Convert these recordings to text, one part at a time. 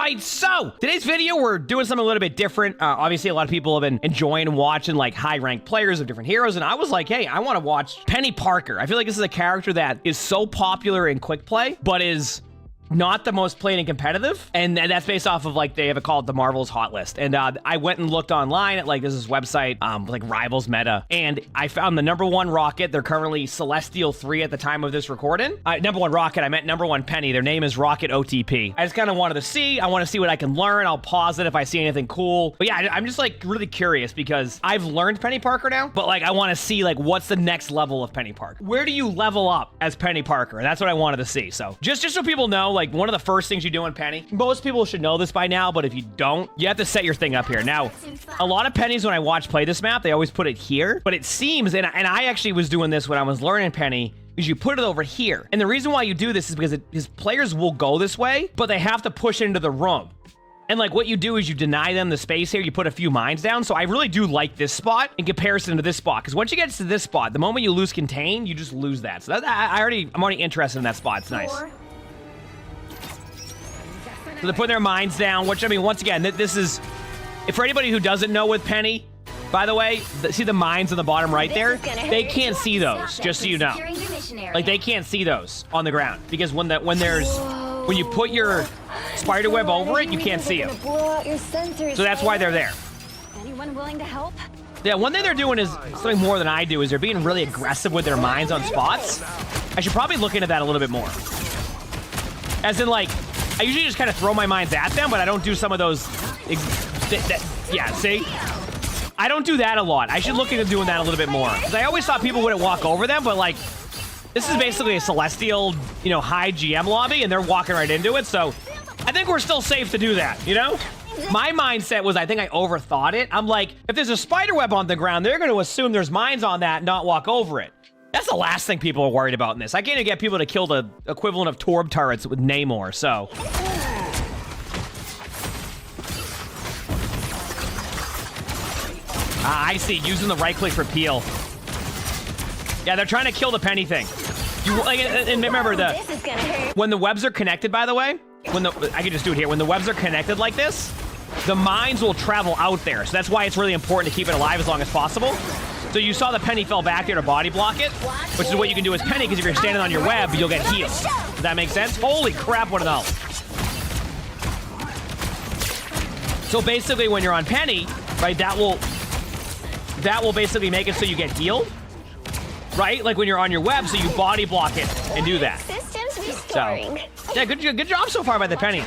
right, so today's video, we're doing something a little bit different. Obviously, a lot of people have been enjoying and watching like high-ranked players of different heroes, and I was like, hey, I want to watch Peni Parker. I feel like this is a character that is so popular in Quickplay, but is not the most played and competitive, and that's based off of like they have it called the Marvel's Hot List. And I went and looked online at like this website, like Rivals Meta, and I found the #1 rocket. They're currently Celestial 3 at the time of this recording. #1 rocket, I meant #1 Peni. Their name is Rocket OTP. I just kind of wanted to see. I want to see what I can learn. I'll pause it if I see anything cool. But yeah, I'm just like really curious because I've learned Peni Parker now, but like I want to see like what's the next level of Peni Parker. Where do you level up as Peni Parker? That's what I wanted to see. So just so people know, like one of the first things you do in Peni, most people should know this by now, but if you don't, you have to set your thing up here. Now, a lot of Penis when I watch play this map, they always put it here, but it seems, and I actually was doing this when I was learning Peni, is you put it over here. And the reason why you do this is because his players will go this way, but they have to push into the room. And like what you do is you deny them the space here, you put a few mines down. So I really do like this spot in comparison to this spot. Because once you get to this spot, the moment you lose contain, you just lose that. So that, I'm already interested in that spot. It's nice. So they're putting their mines down, which I mean, once again, this is, if for anybody who doesn't know with Peni, by the way, see the mines on the bottom right there? They can't see those, just so you know. Like they can't see those on the ground because when you put your spider web over it, you can't see them. So that's why they're there. Anyone willing to help? Yeah, one thing they're doing is something more than I do is they're being really aggressive with their mines on spots. I should probably look into that a little bit more. As in like, I usually just kind of throw my mines at them, but I don't do some of those. Yeah, see? I don't do that a lot. I should look into doing that a little bit more. Because I always thought people wouldn't walk over them, but like, this is basically a Celestial, you know, high GM lobby, and they're walking right into it, so I think we're still safe to do that, you know? My mindset was I think I overthought it. I'm like, if there's a spider web on the ground, they're going to assume there's mines on that and not walk over it. That's the last thing people are worried about in this. I can't even get people to kill the equivalent of Torb turrets with Namor, so. I see, using the right click for peel. Yeah, they're trying to kill the Peni thing. And remember, when the webs are connected, by the way, I can just do it here. When the webs are connected like this, the mines will travel out there. So that's why it's really important to keep it alive as long as possible. So you saw the Peni fell back there to body block it, which is what you can do as Peni, because if you're standing on your web, you'll get healed. Does that make sense? Holy crap, what an ult. So basically when you're on Peni, right, that will basically make it so you get healed, right? Like when you're on your web, so you body block it and do that. Systems restoring. So, yeah, good job so far by the Peni.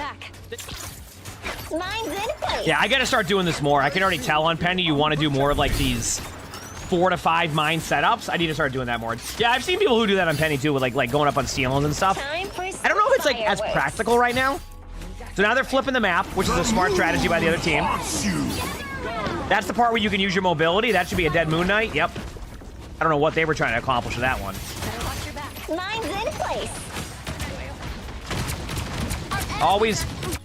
Mine's in place. Yeah, I gotta start doing this more. I can already tell on Peni you want to do more of like these 4 to 5 mine setups. I need to start doing that more. Yeah, I've seen people who do that on Peni too, with like going up on ceilings and stuff. I don't know if it's like as practical right now. So now they're flipping the map, which is a smart strategy by the other team. That's the part where you can use your mobility. That should be a dead Moon Knight. Yep. I don't know what they were trying to accomplish with that one. Mine's in place.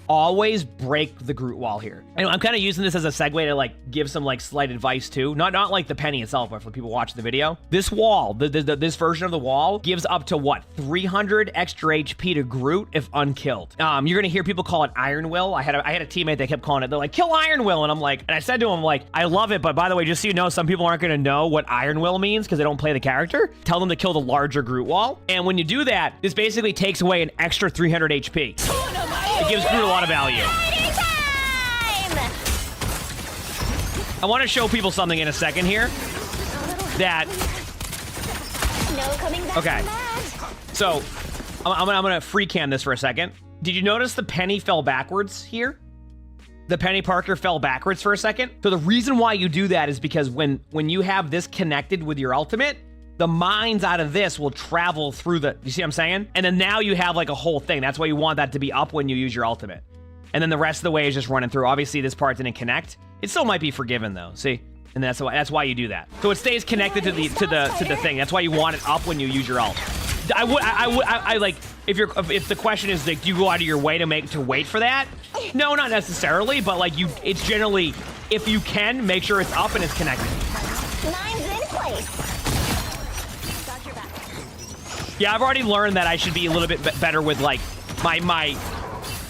Always break the Groot wall here. And I'm kind of using this as a segue to like give some like slight advice too. Not like the Peni itself, but for people watching the video. This wall, this version of the wall gives up to what, 300 extra HP to Groot if unkilled. You're gonna hear people call it Iron Will. I had a teammate that kept calling it. They're like, kill Iron Will, and I'm like, and I said to him like, I love it, but by the way, just so you know, some people aren't gonna know what Iron Will means because they don't play the character. Tell them to kill the larger Groot wall, and when you do that, this basically takes away an extra 300 HP. It gives Groot a lot of value. I want to show people something in a second here. That. Okay. So, I'm gonna free cam this for a second. Did you notice the Peni fell backwards here? The Peni Parker fell backwards for a second. So the reason why you do that is because when you have this connected with your ultimate, the mines out of this will travel through the, you see what I'm saying? And then now you have like a whole thing. That's why you want that to be up when you use your ultimate. And then the rest of the way is just running through. Obviously this part didn't connect. It still might be forgiven though, see? And that's why you do that. So it stays connected to the thing. That's why you want it up when you use your ult. I like, if the question is like, do you go out of your way to wait for that? No, not necessarily, but like it's generally, if you can, make sure it's up and it's connected. Mine's in place. Yeah, I've already learned that I should be a little bit better with like my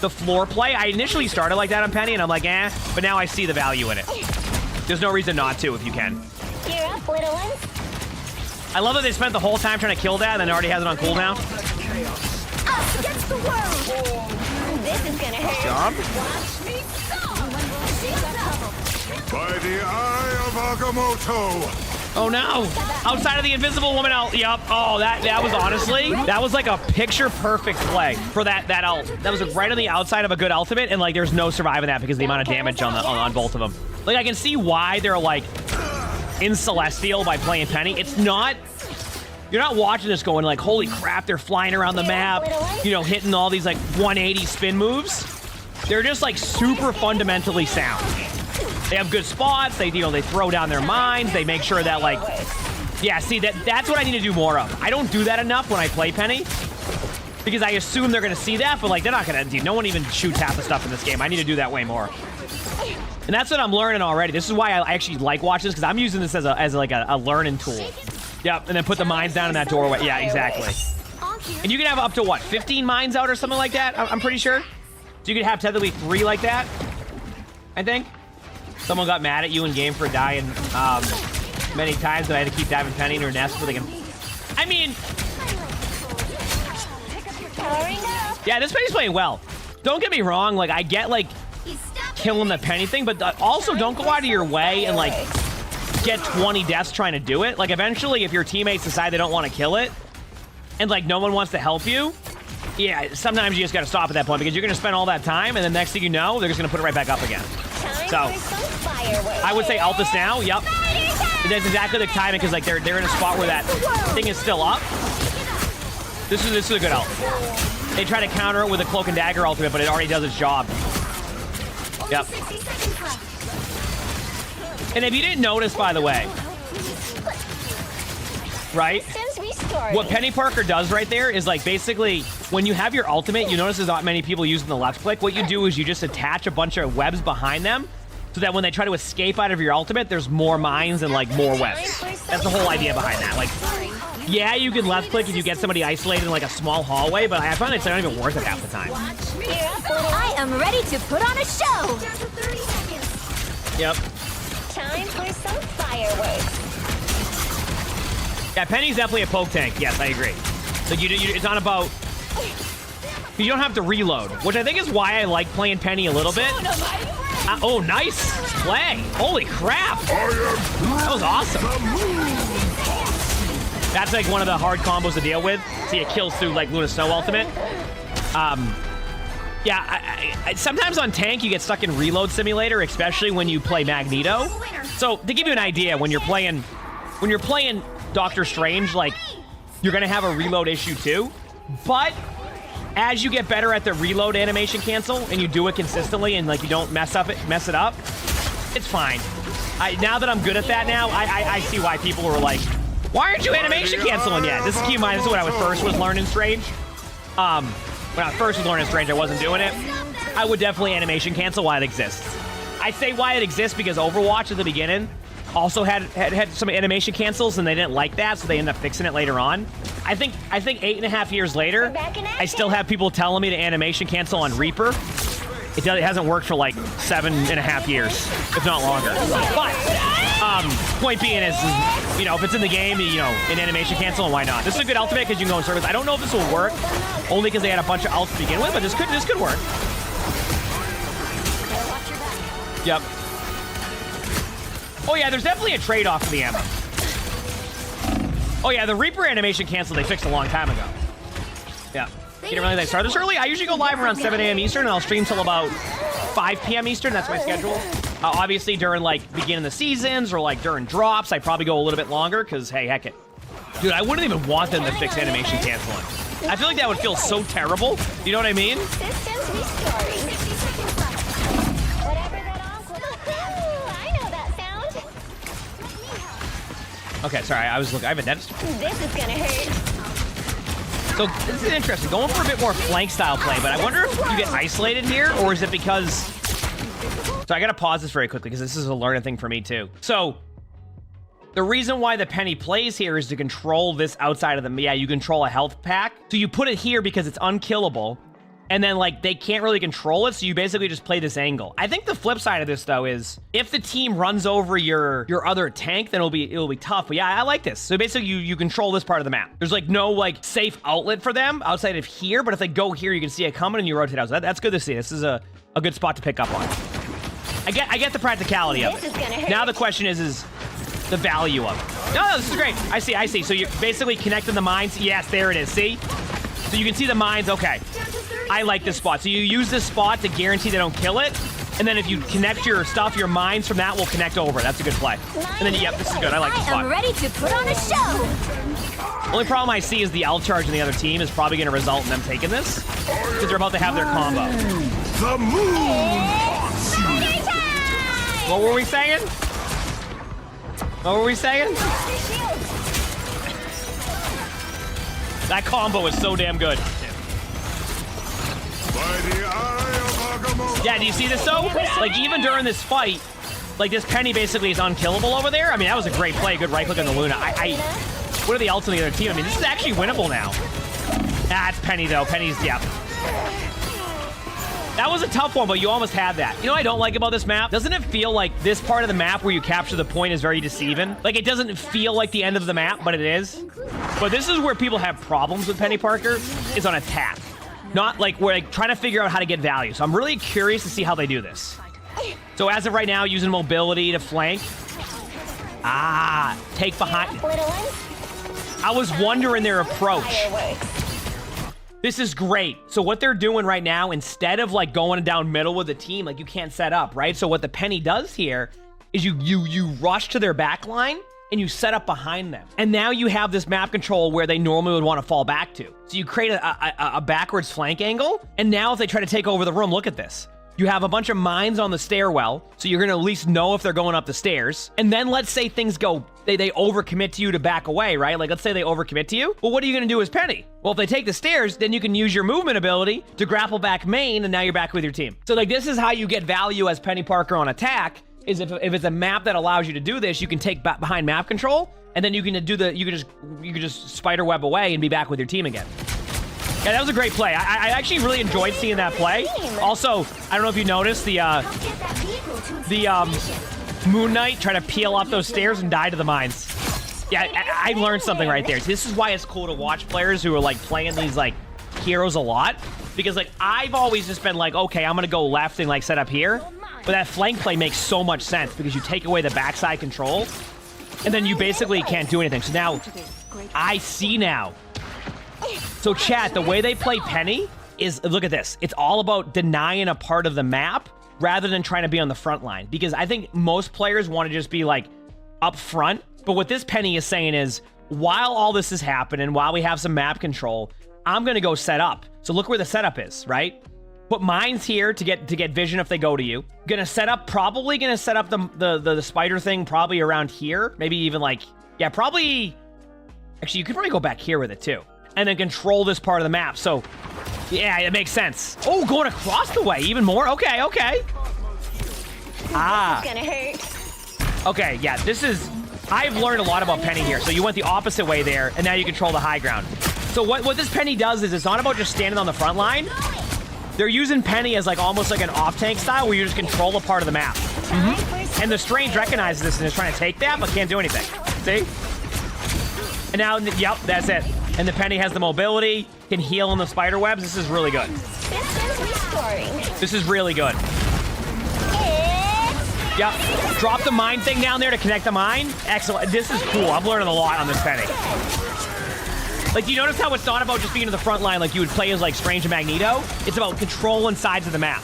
the floor play. I initially started like that on Penny, and I'm like, eh, but now I see the value in it. There's no reason not to if you can. Gear up, little ones. I love that they spent the whole time trying to kill that and then already has it on cooldown. Us against the world. This is gonna hurt. Jump. Watch me go. By the eye of Agamotto. Oh no! Outside of the invisible woman ult. Yup. Oh, that was honestly, that was like a picture perfect play for that ult. That was right on the outside of a good ultimate, and like there's no surviving that because of the amount of damage on both of them. Like I can see why they're like in Celestial by playing Penny. It's not. You're not watching this going like, holy crap, they're flying around the map, you know, hitting all these like 180 spin moves. They're just like super fundamentally sound. They have good spots. They, you know, they throw down their mines. They make sure that like, yeah, see that's what I need to do more of. I don't do that enough when I play Penny because I assume they're going to see that, but like they're not going to. No one even shoots half the stuff in this game. I need to do that way more. And that's what I'm learning already. This is why I actually like watching this because I'm using this as like a learning tool. Yep, and then put the mines down in that doorway. Yeah, exactly. And you can have up to what, 15 mines out or something like that? I'm pretty sure. So you could have technically 3 like that, I think. Someone got mad at you in game for dying many times, but I had to keep diving Penny in her nest so they can. I mean, yeah, this Penny's playing well. Don't get me wrong, like I get like killing the Penny thing, but also don't go out of your way and like get 20 deaths trying to do it. Like eventually, if your teammates decide they don't want to kill it, and like no one wants to help you, yeah, sometimes you just got to stop at that point because you're going to spend all that time, and the next thing you know, they're just going to put it right back up again. So, I would say ult this now. Yep. That's exactly the timing because like they're in a spot where that thing is still up. This is a good ult. They try to counter it with a cloak and dagger ultimate, but it already does its job. Yep. And if you didn't notice, by the way, right? What Peni Parker does right there is like basically when you have your ultimate, you notice there's not many people using the left click. What you do is you just attach a bunch of webs behind them so that when they try to escape out of your ultimate, there's more mines and like more webs. That's the whole idea behind that. Like, yeah, you can left click if you get somebody isolated in like a small hallway, but I find it's not even worth it half the time. I am ready to put on a show. Yep. Time for some fireworks. Yeah, Penny's definitely a poke tank. Yes, I agree. Like it's not about. You don't have to reload, which I think is why I like playing Penny a little bit. Oh, nice play! Holy crap! That was awesome. That's like one of the hard combos to deal with. See, it kills through like Luna Snow ultimate. Yeah, I sometimes on tank you get stuck in reload simulator, especially when you play Magneto. So to give you an idea, when you're playing Doctor Strange, like you're gonna have a reload issue too. But as you get better at the reload animation cancel and you do it consistently and like you don't mess it up, it's fine. Now that I'm good at that now, I see why people were like, why aren't you animation canceling yet? This is keep in mind, this is when I first was learning Strange. When I first was learning Strange, I wasn't doing it. I would definitely animation cancel while it exists. I say why it exists because Overwatch at the beginning also had some animation cancels and they didn't like that, so they ended up fixing it later on. I think 8.5 years later, I still have people telling me to animation cancel on Reaper. It hasn't worked for like 7.5 years, if not longer. But point being is, you know, if it's in the game, you know, in animation cancel, and why not? This is a good ultimate because you can go in service. I don't know if this will work, only because they had a bunch of ults to begin with, but this could work. Yep. Oh yeah, there's definitely a trade-off for the ammo. Oh yeah, the Reaper animation cancel they fixed a long time ago. Yeah. You didn't really start this early? I usually go live around 7 a.m. Eastern, and I'll stream till about 5 p.m. Eastern. That's my schedule. Obviously, during like beginning of the seasons or like during drops, I probably go a little bit longer because, hey, heck it. Dude, I wouldn't even want them to fix animation canceling. I feel like that would feel so terrible. You know what I mean? Systems restoring. Whatever that awkward. I know that sound. Okay, sorry, I have a dentist. This is gonna hurt. So this is interesting. Going for a bit more flank style play, but I wonder if you get isolated here, or is it because... So I gotta pause this very quickly because this is a learning thing for me too. So the reason why the Penny plays here is to control this outside of the... Yeah, you control a health pack. So you put it here because it's unkillable. and then like they can't really control it, so you basically just play this angle. I think the flip side of this though is if the team runs over your other tank, then it'll be tough. But yeah, I like this. So basically you control this part of the map. There's like no like safe outlet for them outside of here, but if they go here, you can see it coming and you rotate out. So that's good to see. This is a good spot to pick up on. I get the practicality of it. Now the question is the value of it. No, this is great. I see. So you're basically connecting the mines. Yes, there it is. See? So you can see the mines. Okay. I like this spot. So you use this spot to guarantee they don't kill it. And then if you connect your stuff, your mines from that will connect over. That's a good play. And then, yep, this is good. I like this spot. I'm ready to put on a show. Only problem I see is the L charge in the other team is probably going to result in them taking this. Because they're about to have their combo. The moon! What were we saying? What were we saying? That combo is so damn good. By the eye of Agamotto. Yeah, do you see this though? Like even during this fight, like this Penny basically is unkillable over there. I mean, that was a great play. Good right click on the Luna. What are the ults on the other team? I mean, this is actually winnable now. Ah, it's Penny though. Penny's, yeah. That was a tough one, but you almost had that. You know what I don't like about this map? Doesn't it feel like this part of the map where you capture the point is very deceiving? Like, it doesn't feel like the end of the map, but it is. But this is where people have problems with Peni Parker, is on attack. Not like we're like trying to figure out how to get value. So I'm really curious to see how they do this. So as of right now, using mobility to flank. Ah, take behind. I was wondering their approach. This is great. So what they're doing right now, instead of like going down middle with the team, like you can't set up, right? So what the Penny does here is you rush to their back line and you set up behind them. And now you have this map control where they normally would want to fall back to. So you create a backwards flank angle. And now if they try to take over the room, look at this. You have a bunch of mines on the stairwell, so you're gonna at least know if they're going up the stairs. And then let's say things go, they overcommit to you to back away, right? Like let's say they overcommit to you. Well, what are you gonna do as Penny? Well, if they take the stairs, then you can use your movement ability to grapple back main, and now you're back with your team. So like this is how you get value as Peni Parker on attack, is if it's a map that allows you to do this, you can take back behind map control, and then you can just spider web away and be back with your team again. Yeah, that was a great play. I actually really enjoyed seeing that play. Also, I don't know if you noticed the Moon Knight try to peel up those stairs and die to the mines. Yeah, I learned something right there. This is why it's cool to watch players who are like playing these like heroes a lot, because like I've always just been like, okay, I'm gonna go left and like set up here, but that flank play makes so much sense because you take away the backside control, and then you basically can't do anything. So now I see now. So chat, the way they play Penny is, look at this. It's all about denying a part of the map rather than trying to be on the front line. Because I think most players want to just be like up front. But what this Penny is saying is, while all this is happening, while we have some map control, I'm going to go set up. So look where the setup is, right? Put mines here to get vision if they go to you. Probably gonna set up the spider thing probably around here. Maybe even like, yeah, probably. Actually, you could probably go back here with it too. And then control this part of the map. So, yeah, it makes sense. Oh, going across the way, even more? Okay. Ah. This is gonna hurt. Okay, yeah, I've learned a lot about Penny here. So you went the opposite way there, and now you control the high ground. So what this Penny does is it's not about just standing on the front line. They're using Penny as like almost like an off-tank style where you just control a part of the map. And the Strange recognizes this and is trying to take that, but can't do anything. See? And now, yep, that's it. And the Penny has the mobility, can heal in the spider webs. This is really good. This is really good. Yep. Drop the mine thing down there to connect the mine. Excellent. This is cool. I'm learning a lot on this Penny. Like, you notice how it's not about just being in the front line like you would play as like Strange and Magneto? It's about controlling sides of the map.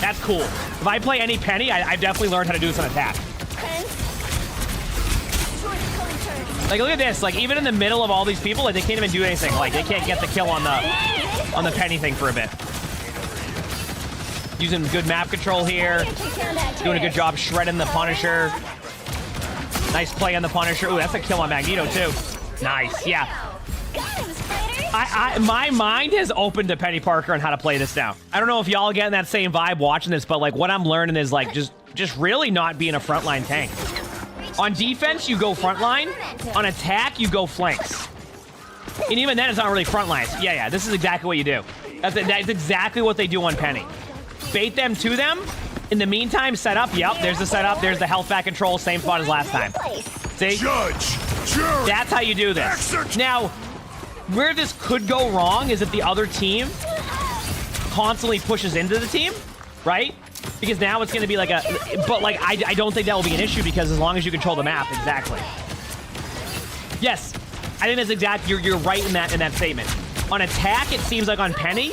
That's cool. If I play any Penny, I've definitely learned how to do this on attack. Like, look at this. Like, even in the middle of all these people, like, they can't even do anything. Like, they can't get the kill on the Penny thing for a bit. Using good map control here. Doing a good job shredding the Punisher. Nice play on the Punisher. Ooh, that's a kill on Magneto, too. Nice, yeah. My mind has opened to Peni Parker on how to play this now. I don't know if y'all getting that same vibe watching this, but, like, what I'm learning is, like, just really not being a frontline tank. On defense, you go frontline. On attack, you go flanks. And even then, it's not really frontlines. Yeah, this is exactly what you do. That's exactly what they do on Penny. Bait them to them. In the meantime, set up. Yep, there's the setup. There's the health back control. Same spot as last time. See? Judge, jury, That's how you do this. execute. Now, where this could go wrong is if the other team constantly pushes into the team, right? Because now it's going to be like a... But, like, I don't think that will be an issue because as long as you control the map, exactly. Yes, I think that's exact. You're right in that statement. On attack, it seems like on Penny,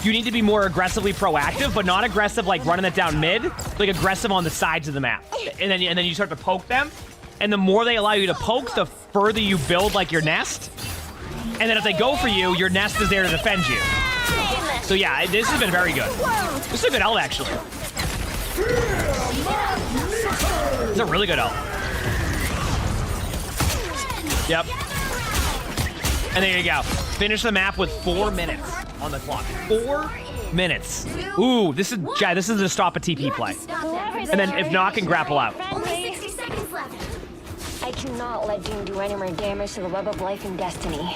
you need to be more aggressively proactive, but not aggressive like running it down mid, like aggressive on the sides of the map. And then you start to poke them. And the more they allow you to poke, the further you build like your nest. And then if they go for you, your nest is there to defend you. So yeah, this has been very good. This is a good ult, actually. It's a really good ult. Yep. And there you go. Finish the map with 4 minutes on the clock. 4 minutes. Ooh, this is to stop a TP play. And then if not, can grapple out. Only 60 seconds left. I cannot let Doom do any more damage to the web of life and destiny.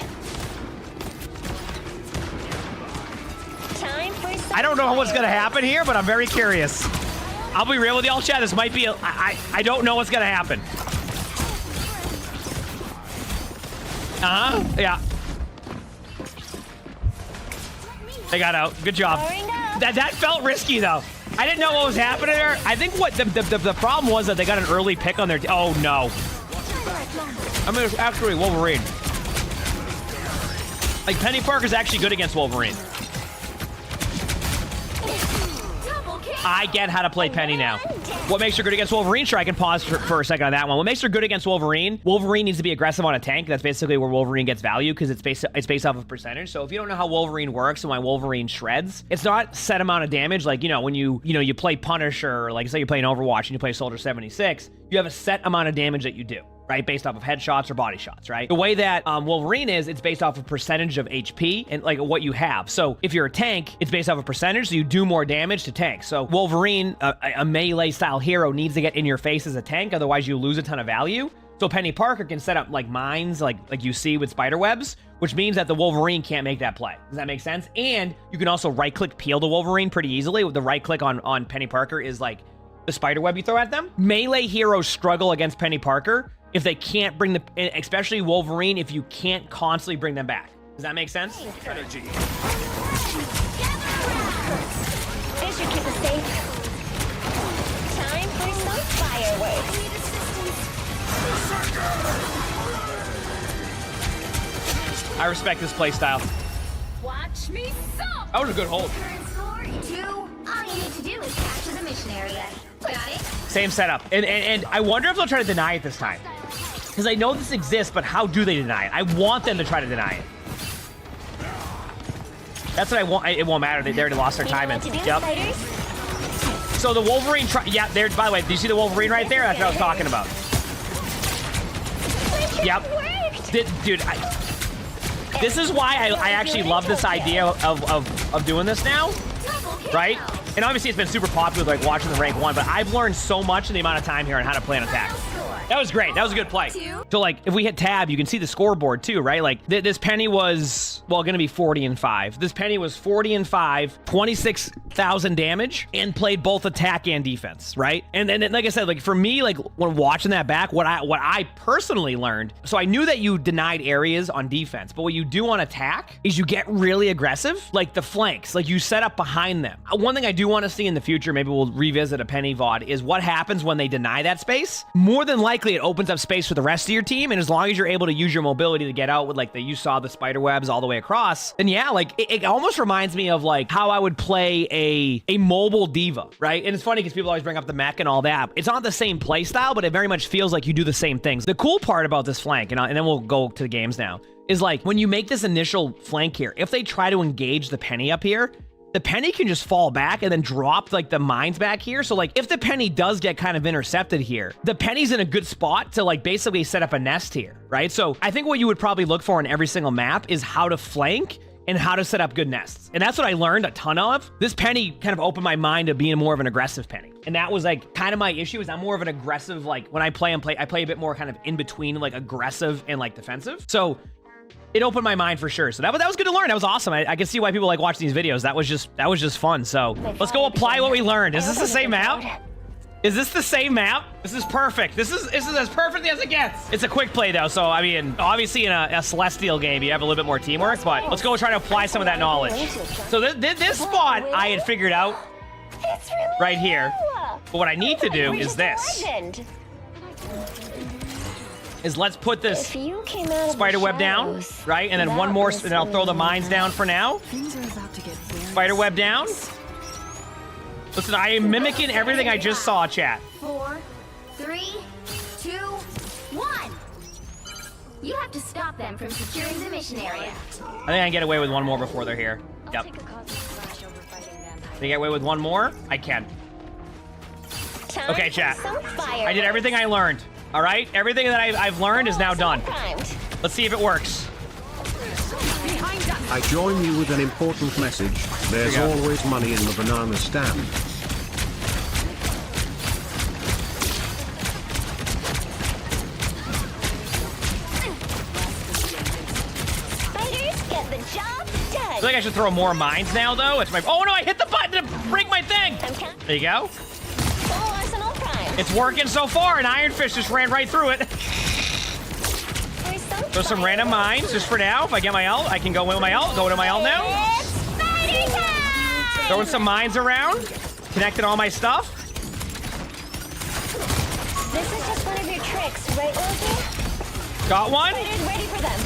Time for some I don't know what's going to happen here, but I'm very curious. I'll be real with y'all, chat. This might be I don't know what's going to happen. Yeah. They got out. Good job. That felt risky, though. I didn't know what was happening there. I think what the problem was that they got an early pick on their... Oh, no. I mean, it's actually Wolverine. Like, Peni Parker's actually good against Wolverine. I get how to play Penny now. What makes her good against Wolverine? Sure, I can pause for a second on that one. What makes her good against Wolverine? Wolverine needs to be aggressive on a tank. That's basically where Wolverine gets value because it's based off of percentage. So if you don't know how Wolverine works and why Wolverine shreds, it's not set amount of damage. Like, when you play Punisher, or like say you're playing Overwatch and you play Soldier 76, you have a set amount of damage that you do, right? Based off of headshots or body shots, right? The way that Wolverine is, it's based off of percentage of HP and like what you have. So if you're a tank, it's based off of percentage, so you do more damage to tanks. So Wolverine, a melee style hero, needs to get in your face as a tank, otherwise you lose a ton of value. So Peni Parker can set up like mines, like you see with spider webs, which means that the Wolverine can't make that play. Does that make sense? And you can also right-click peel the Wolverine pretty easily. The right-click on Peni Parker is like the spider web you throw at them. Melee heroes struggle against Peni Parker if they can't bring especially Wolverine, if you can't constantly bring them back. Does that make sense? Energy. This should keep us safe. Time for some fireworks. I respect this play style. Watch me suck. That was a good hold. Current score 2. All you need to do is capture the mission area. Got it? Same setup. And I wonder if they'll try to deny it this time. Because I know this exists, but how do they deny it? I want them to try to deny it. That's what I want. It won't matter. They already lost their time. Yep. So the Wolverine... Yeah, there. By the way, do you see the Wolverine right there? That's what I was talking about. Yep. Dude, this is why I actually love this idea of doing this now, right? And obviously it's been super popular, like watching the rank 1, but I've learned so much in the amount of time here on how to play an attack. That was great. That was a good play. So like if we hit tab, you can see the scoreboard too, right? Like this Penny was, well, gonna be 40-5. This Penny was 40-5, 26,000 damage, and played both attack and defense, right? And then like I said, like for me, like when watching that back, what I personally learned, so I knew that you denied areas on defense, but what you do on attack is you get really aggressive, like the flanks, like you set up behind them. One thing I do want to see in the future, maybe we'll revisit a Penny VOD, is what happens when they deny that space. More than likely, it opens up space for the rest of your team, and as long as you're able to use your mobility to get out with like you saw the spider webs all the way across, then yeah, like it almost reminds me of like how I would play a mobile diva, right? And it's funny because people always bring up the mech and all that. It's not the same play style, but it very much feels like you do the same things. The cool part about this flank, and then we'll go to the games now, is like when you make this initial flank here, if they try to engage the Penny up here, the Penny can just fall back and then drop like the mines back here. So like if the Penny does get kind of intercepted here, the Penny's in a good spot to like basically set up a nest here, right? So I think what you would probably look for in every single map is how to flank and how to set up good nests. And that's what I learned a ton of. This Penny kind of opened my mind to being more of an aggressive Penny. And that was like kind of my issue, is I'm more of an aggressive, like when I play I play a bit more kind of in between like aggressive and like defensive. So it opened my mind for sure. So that was good to learn. That was awesome. I can see why people like watching these videos. That was just fun. So let's go apply what we learned. Is this the same map? Is this the same map? This is perfect. This is as perfect as it gets. It's a quick play though, so I mean, obviously in a Celestial game, you have a little bit more teamwork, but let's go try to apply some of that knowledge. So this spot I had figured out right here. But what I need to do is this. Is let's put this spider web down, right? And then one more, and I'll throw the mines down for now. Spider web down. Listen, I am mimicking everything I just saw, chat. 4, 3, 2, 1. You have to stop them from securing the mission area. I think I can get away with one more before they're here. Yep. Can I get away with one more? I can. Okay, chat. I did everything I learned. All right? Everything that I've learned is now done. Let's see if it works. I join you with an important message. There's always money in the banana stand. Spiders get the job done. I feel like I should throw more mines now, though. It's my. Oh no! I hit the button to break my thing. There you go. Full arsenal prime. It's working so far, and Iron Fist just ran right through it. Throw some random mines just for now. If I get my ult, I can go in with my ult. Go into my ult now. It's spider time! Throwing some mines around. Connecting all my stuff. This is just one of your tricks, right, Loki? Got one. Spiders ready for them.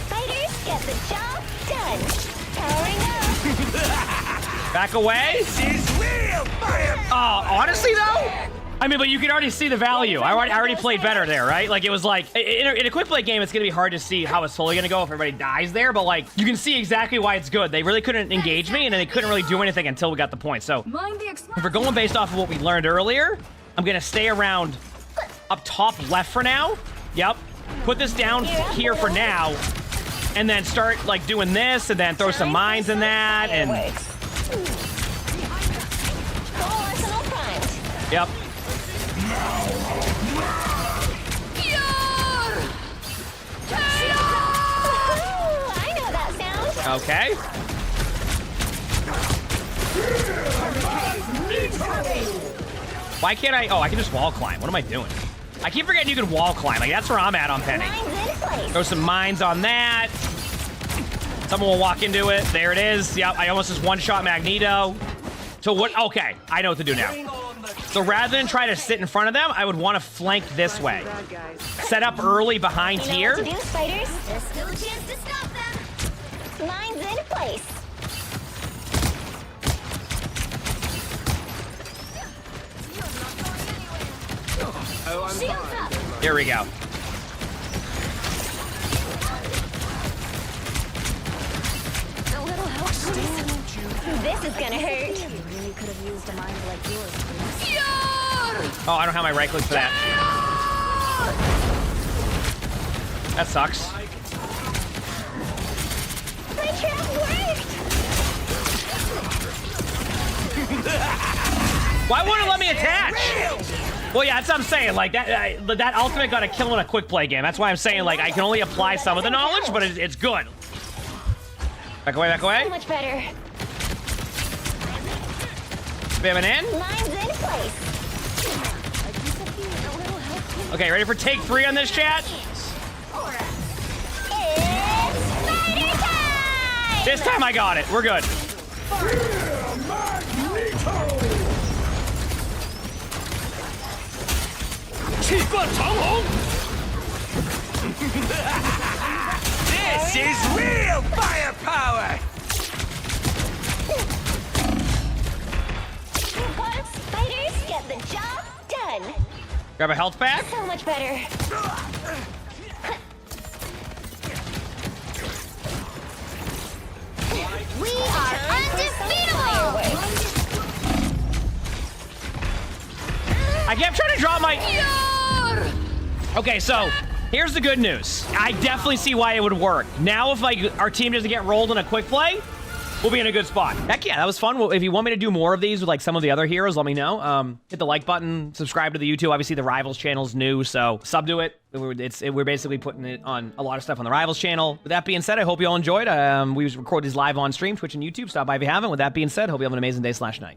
Spiders get the job done. Powering up. Back away. This is real fire. Honestly, though, I mean, but you can already see the value. I already played better there, right? Like, it was like, in a quick play game, it's going to be hard to see how it's slowly going to go if everybody dies there, but like, you can see exactly why it's good. They really couldn't engage me, and then they couldn't really do anything until we got the point. So, if we're going based off of what we learned earlier, I'm going to stay around up top left for now. Yep. Put this down here for now, and then start, like, doing this, and then throw some mines in that, and... Full arsenal primed. Yep. I know that sound. Okay. Why can't I? Oh, I can just wall climb. What am I doing? I keep forgetting you can wall climb. Like, that's where I'm at on Penny. Mines in place. Throw some mines on that. Someone will walk into it. There it is. Yep, I almost just one-shot Magneto. So what? Okay, I know what to do now. So rather than try to sit in front of them, I would want to flank this way. Set up early behind You know here. what to do, spiders? There's still a chance to stop them. Mines in place. Shields up. Here we go. A little help, please. This is gonna hurt. You really could have used a mind like yours, please. Oh, I don't have my right click for that. That sucks. My trap worked. Why wouldn't it let me attach? Well, yeah, that's what I'm saying. Like, that ultimate got a kill in a quick play game. That's why I'm saying, like, I can only apply some of the knowledge, but it's good. Back away, back So away. much better. Spamming in. Mines in place. Okay, ready for take 3 on this, chat? It's spider time! This time I got it. We're good. This is real firepower. Spiders get the job done. Grab a health pack. So much better. We are undefeatable. I kept trying to draw my... Okay, so here's the good news. I definitely see why it would work. Now if like our team doesn't get rolled in a quick play, we'll be in a good spot. Heck yeah, that was fun. Well, if you want me to do more of these with like some of the other heroes, let me know. Hit the like button, subscribe to the YouTube. Obviously, the Rivals channel's new, so sub to it. We're basically putting it on a lot of stuff on the Rivals channel. With that being said, I hope you all enjoyed. We record these live on stream, Twitch and YouTube. Stop by if you haven't. With that being said, hope you have an amazing day/night.